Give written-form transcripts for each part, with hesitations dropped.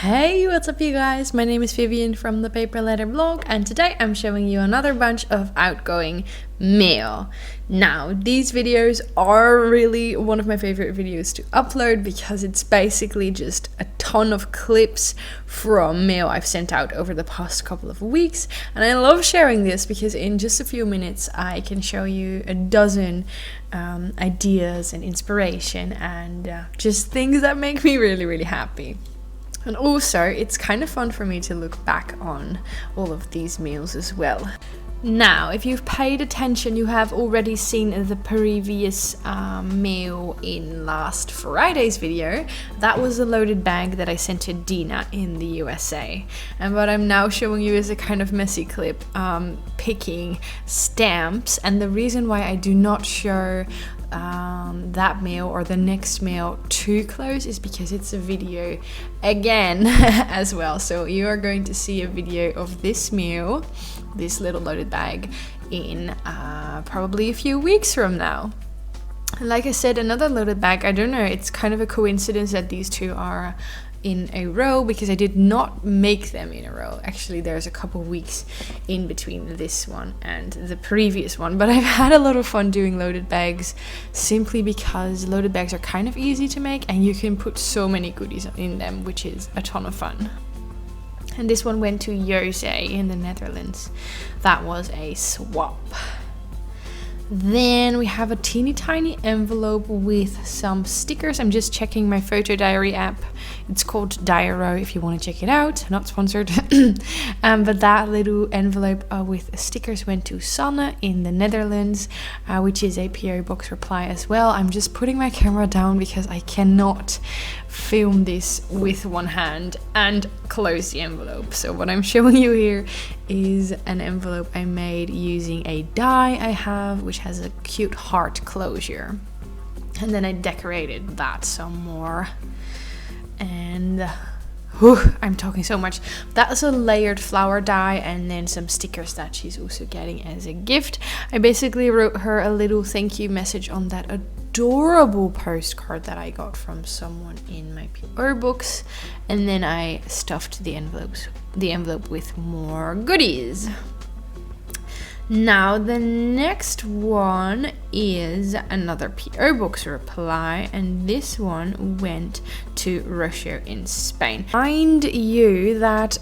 Hey, what's up you guys? My name is Vivian from ThePaperLetterBlog, and today I'm showing you another bunch of outgoing mail. Now, these videos are really one of my favorite videos to upload because it's basically just a ton of clips from mail I've sent out over the past couple of weeks, and I love sharing this because in just a few minutes I can show you a dozen ideas and inspiration and just things that make me really happy. And also, it's kind of fun for me to look back on all of these meals as well. Now, if you've paid attention, you have already seen the previous meal in last Friday's video. That was a loaded bag that I sent to Dina in the USA. And what I'm now showing you is a kind of messy clip picking stamps. And the reason why I do not show that meal or the next meal too close is because it's a video again as well. So you are going to see a video of this meal, this little loaded bag, in probably a few weeks from now. Like I said, another loaded bag, I don't know, it's kind of a coincidence that these two are in a row because I did not make them in a row. Actually, there's a couple weeks in between this one and the previous one, but I've had a lot of fun doing loaded bags simply because loaded bags are kind of easy to make and you can put so many goodies in them, which is a ton of fun. And this one went to Jose in the Netherlands. That was a swap. Then we have a teeny tiny envelope with some stickers. I'm just checking my photo diary app. It's called Diaro if you want to check it out. Not sponsored. But that little envelope with stickers went to Sanne in the Netherlands, which is a PO box reply as well. I'm just putting my camera down because I cannot film this with one hand and close the envelope. So what I'm showing you here is an envelope I made using a die I have, which has a cute heart closure. And then I decorated that some more. And I'm talking so much. That's a layered flower die and then some stickers that she's also getting as a gift. I basically wrote her a little thank you message on that adorable postcard that I got from someone in my PO box, and then I stuffed the envelope with more goodies. Now the next one is another PO box reply, and this one went to Russia in Spain. Mind you that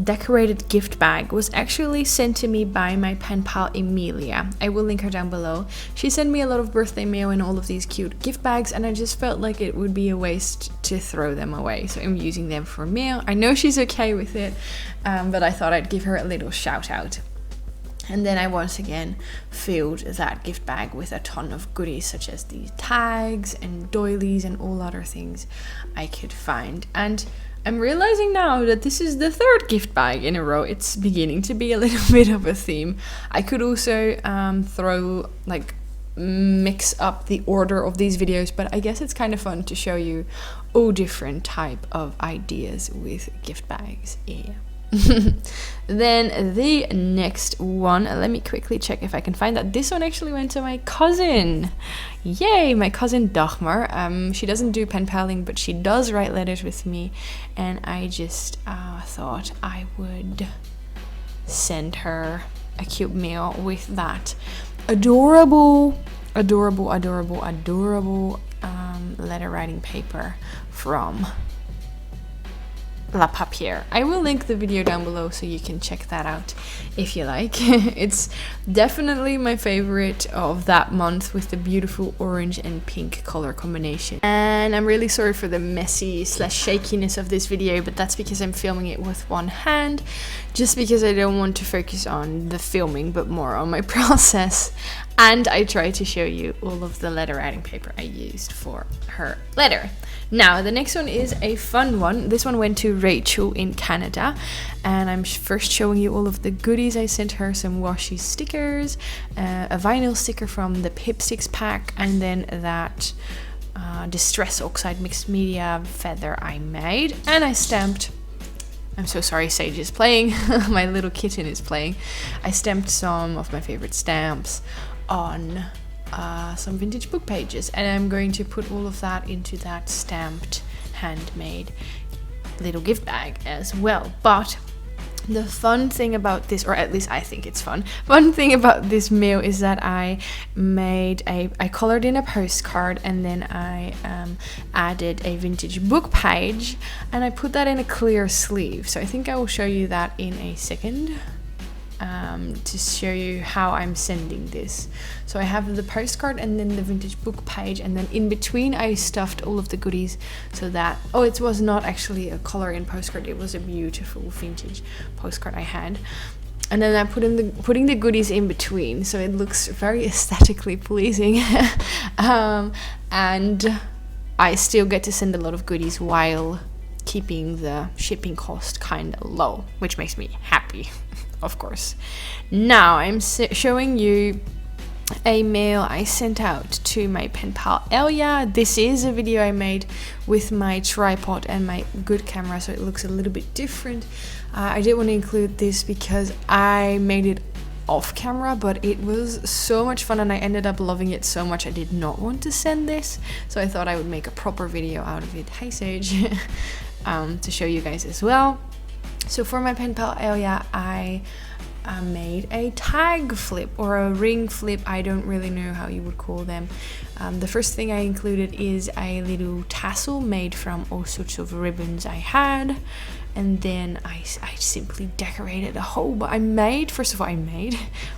decorated gift bag was actually sent to me by my pen pal Emilia. I will link her down below. She sent me a lot of birthday mail and all of these cute gift bags, and I just felt like it would be a waste to throw them away, so I'm using them for mail. I know she's okay with it, but I thought I'd give her a little shout out. And then I once again filled that gift bag with a ton of goodies such as these tags and doilies and all other things I could find. And I'm realizing now that this is the third gift bag in a row. It's beginning to be a little bit of a theme. I could also mix up the order of these videos, but I guess it's kind of fun to show you all different type of ideas with gift bags. Yeah. Then the next one, let me quickly check if I can find that. This one actually went to my cousin. Yay, my cousin Dagmar. She doesn't do pen paling, but she does write letters with me, and I just thought I would send her a cute mail with that adorable letter writing paper from La Papier. I will link the video down below so you can check that out if you like. It's definitely my favorite of that month with the beautiful orange and pink color combination. And I'm really sorry for the messy / shakiness of this video, but that's because I'm filming it with one hand, just because I don't want to focus on the filming but more on my process. And I try to show you all of the letter writing paper I used for her letter. Now, the next one is a fun one. This one went to Rachel in Canada, and I'm first showing you all of the goodies I sent her. Some washi stickers, a vinyl sticker from the Pipsticks pack, and then that Distress Oxide mixed media feather I made. And I stamped, I'm so sorry, Sage is playing. My little kitten is playing. I stamped some of my favorite stamps on some vintage book pages, and I'm going to put all of that into that stamped handmade little gift bag as well. But the fun thing about this, or at least I think it's fun thing about this mail is that I colored in a postcard, and then I added a vintage book page, and I put that in a clear sleeve. So I think I will show you that in a second, to show you how I'm sending this. So I have the postcard and then the vintage book page, and then in between I stuffed all of the goodies so that, it was not actually a color-in postcard, it was a beautiful vintage postcard I had. And then I putting the goodies in between, so it looks very aesthetically pleasing. And I still get to send a lot of goodies while keeping the shipping cost kind of low, which makes me happy. Of course. Now I'm showing you a mail I sent out to my pen pal Elia. This is a video I made with my tripod and my good camera, so it looks a little bit different. I did want to include this because I made it off camera, but it was so much fun and I ended up loving it so much I did not want to send this, so I thought I would make a proper video out of it. Hey Sage. To show you guys as well. So for my pen pal Elia, I made a tag flip or a ring flip. I don't really know how you would call them. The first thing I included is a little tassel made from all sorts of ribbons I had. And then I simply decorated I made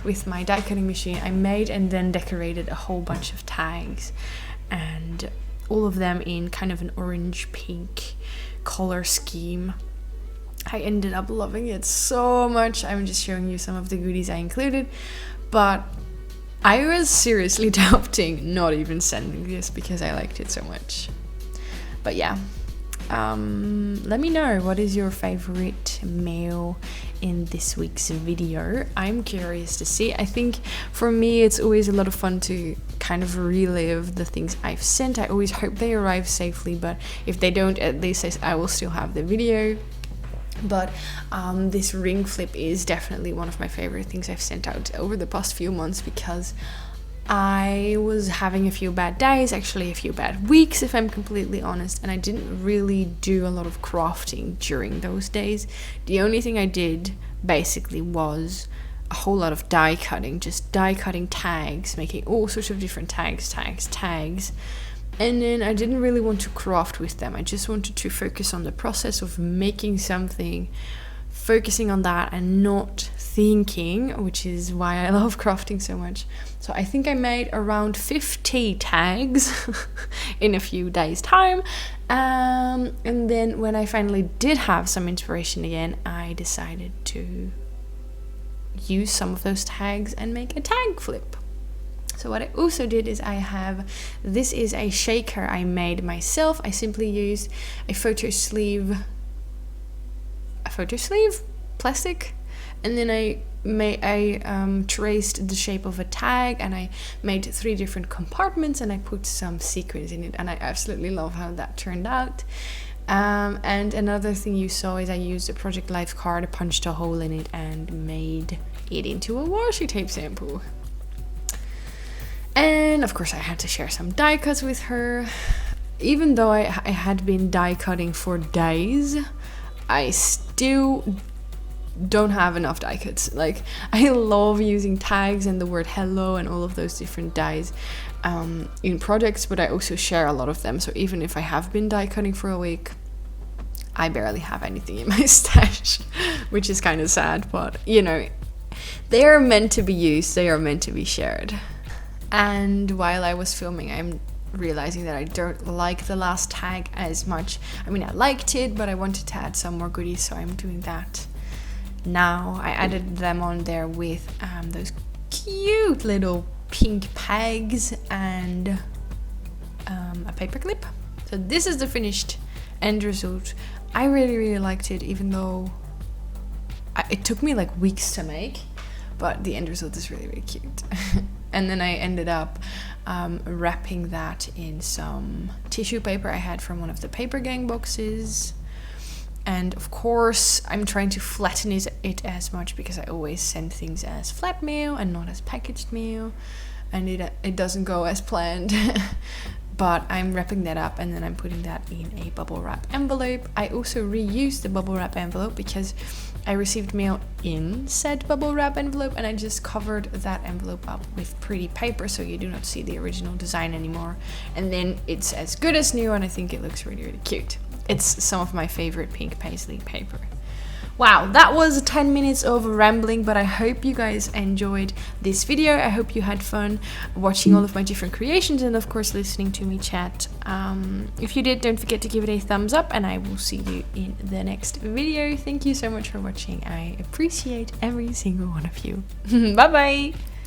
with my die cutting machine, I made and then decorated a whole bunch of tags, and all of them in kind of an orange pink color scheme. I ended up loving it so much. I'm just showing you some of the goodies I included, but I was seriously doubting not even sending this because I liked it so much. But yeah, let me know, what is your favorite mail in this week's video? I'm curious to see. I think for me it's always a lot of fun to kind of relive the things I've sent. I always hope they arrive safely, but if they don't, at least I will still have the video. But this ring flip is definitely one of my favorite things I've sent out over the past few months, because I was having a few bad days, actually a few bad weeks if I'm completely honest, and I didn't really do a lot of crafting during those days. The only thing I did basically was a whole lot of die cutting, just die cutting tags, making all sorts of different tags. And then I didn't really want to craft with them. I just wanted to focus on the process of making something, focusing on that and not thinking, which is why I love crafting so much. So I think I made around 50 tags in a few days' time. And then when I finally did have some inspiration again, I decided to use some of those tags and make a tag flip. So what I also did is this is a shaker I made myself. I simply used a photo sleeve plastic, and then I traced the shape of a tag, and I made 3 different compartments, and I put some sequins in it, and I absolutely love how that turned out. And another thing you saw is I used a Project Life card, punched a hole in it, and made it into a washi tape sample. And of course I had to share some die cuts with her. Even though I had been die cutting for days, I still don't have enough die cuts. Like, I love using tags and the word hello and all of those different dies in projects, but I also share a lot of them. So even if I have been die cutting for a week, I barely have anything in my stash, which is kind of sad, but you know, they are meant to be used, they are meant to be shared. And while I was filming, I'm realizing that I don't like the last tag as much. I mean, I liked it, but I wanted to add some more goodies, so I'm doing that now. I added them on there with those cute little pink pegs and a paper clip. So this is the finished end result. I really liked it, even though it took me like weeks to make, but the end result is really cute. And then I ended up wrapping that in some tissue paper I had from one of the Paper Gang boxes. And of course, I'm trying to flatten it as much, because I always send things as flat mail and not as packaged mail. And it doesn't go as planned. but I'm wrapping that up and then I'm putting that in a bubble wrap envelope. I also reused the bubble wrap envelope because I received mail in said bubble wrap envelope, and I just covered that envelope up with pretty paper so you do not see the original design anymore. And then it's as good as new, and I think it looks really, really cute. It's some of my favorite pink paisley paper. Wow, that was 10 minutes of rambling, but I hope you guys enjoyed this video. I hope you had fun watching all of my different creations and of course listening to me chat. If you did, don't forget to give it a thumbs up, and I will see you in the next video. Thank you so much for watching. I appreciate every single one of you. Bye bye!